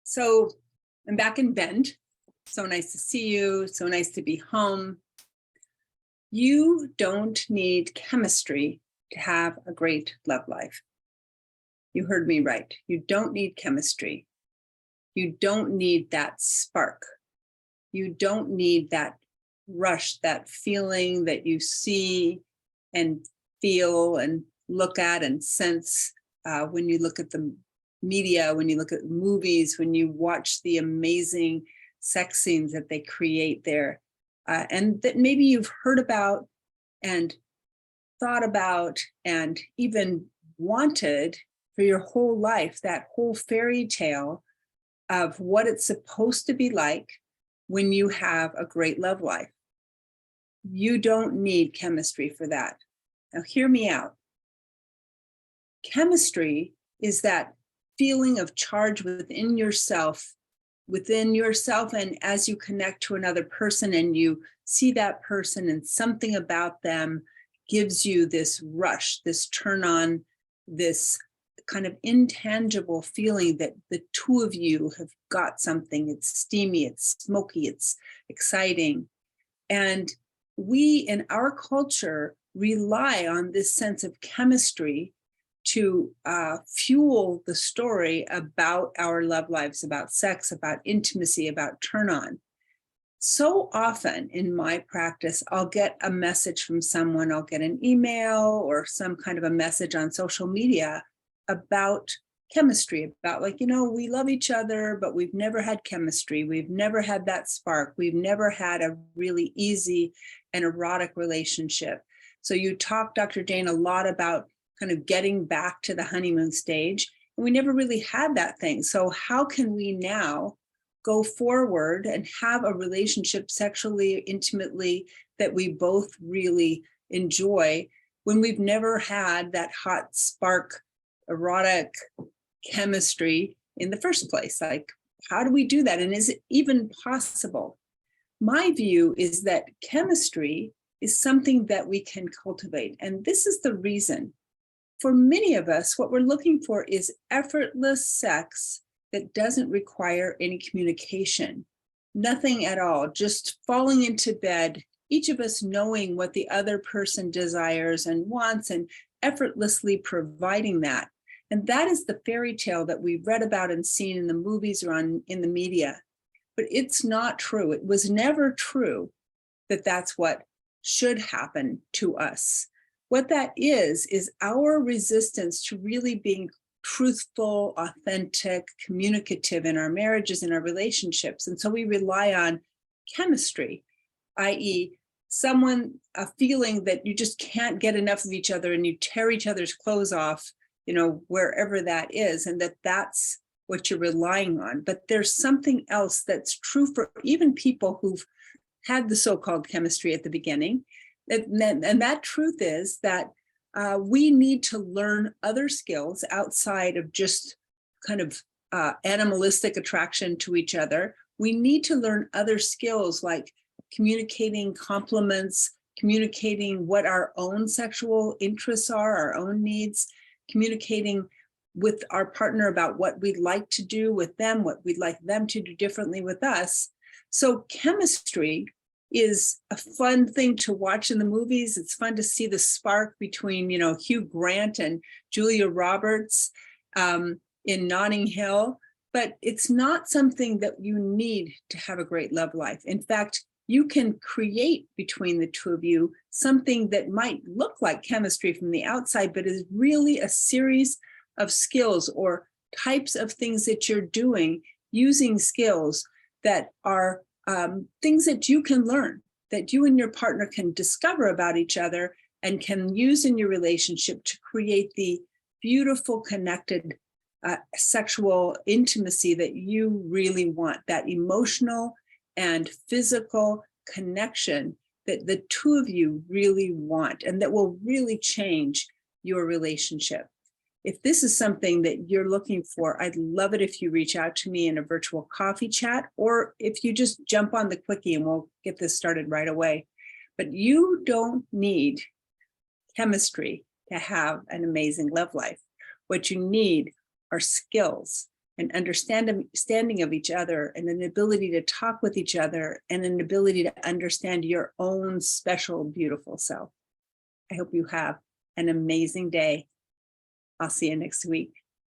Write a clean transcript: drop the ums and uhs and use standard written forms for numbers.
So I'm back in Bend. So nice to see you. So nice to be home. You don't need chemistry to have a great love life. You heard me right. You don't need chemistry. You don't need that spark. You don't need that rush, that feeling that you see and feel and look at and sense when you look at the media, when you look at movies, when you watch the amazing sex scenes that they create there, and that maybe you've heard about and thought about and even wanted for your whole life, that whole fairy tale of what it's supposed to be like when you have a great love life. You don't need chemistry for that. Now, hear me out. Chemistry is that feeling of charge within yourself, and as you connect to another person and you see that person and something about them gives you this rush, this turn on, this kind of intangible feeling that the two of you have got something. It's steamy, it's smoky, it's exciting. And we in our culture rely on this sense of chemistry to fuel the story about our love lives, about sex, about intimacy, about turn on. So often in my practice, I'll get a message from someone, I'll get an email or some kind of a message on social media about chemistry, about we love each other, but we've never had chemistry. We've never had that spark. We've never had a really easy and erotic relationship. So you talk, Dr. Jane, a lot about kind of getting back to the honeymoon stage. And we never really had that thing. So how can we now go forward and have a relationship sexually, intimately, that we both really enjoy when we've never had that hot spark, erotic chemistry in the first place? Like, how do we do that? And is it even possible? My view is that chemistry is something that we can cultivate. And this is the reason. For many of us, what we're looking for is effortless sex that doesn't require any communication, nothing at all, just falling into bed, each of us knowing what the other person desires and wants and effortlessly providing that. And that is the fairy tale that we've read about and seen in the movies or in the media. But it's not true. It was never true that that's what should happen to us. What that is our resistance to really being truthful, authentic, communicative in our marriages and our relationships. And so we rely on chemistry, i.e., a feeling that you just can't get enough of each other and you tear each other's clothes off, wherever that is, and that's what you're relying on. But there's something else that's true for even people who've had the so-called chemistry at the beginning. And that truth is that we need to learn other skills outside of just kind of animalistic attraction to each other. We need to learn other skills like communicating compliments, communicating what our own sexual interests are, our own needs, communicating with our partner about what we'd like to do with them, what we'd like them to do differently with us. So chemistry is a fun thing to watch in the movies. It's fun to see the spark between, Hugh Grant and Julia Roberts in Notting Hill, but it's not something that you need to have a great love life. In fact, you can create between the two of you something that might look like chemistry from the outside, but is really a series of skills or types of things that you're doing using skills that are things that you can learn, that you and your partner can discover about each other and can use in your relationship to create the beautiful, connected sexual intimacy that you really want, that emotional and physical connection that the two of you really want and that will really change your relationship. If this is something that you're looking for, I'd love it if you reach out to me in a virtual coffee chat, or if you just jump on the quickie and we'll get this started right away. But you don't need chemistry to have an amazing love life. What you need are skills. and understanding of each other, and an ability to talk with each other, and an ability to understand your own special, beautiful self. I hope you have an amazing day. I'll see you next week.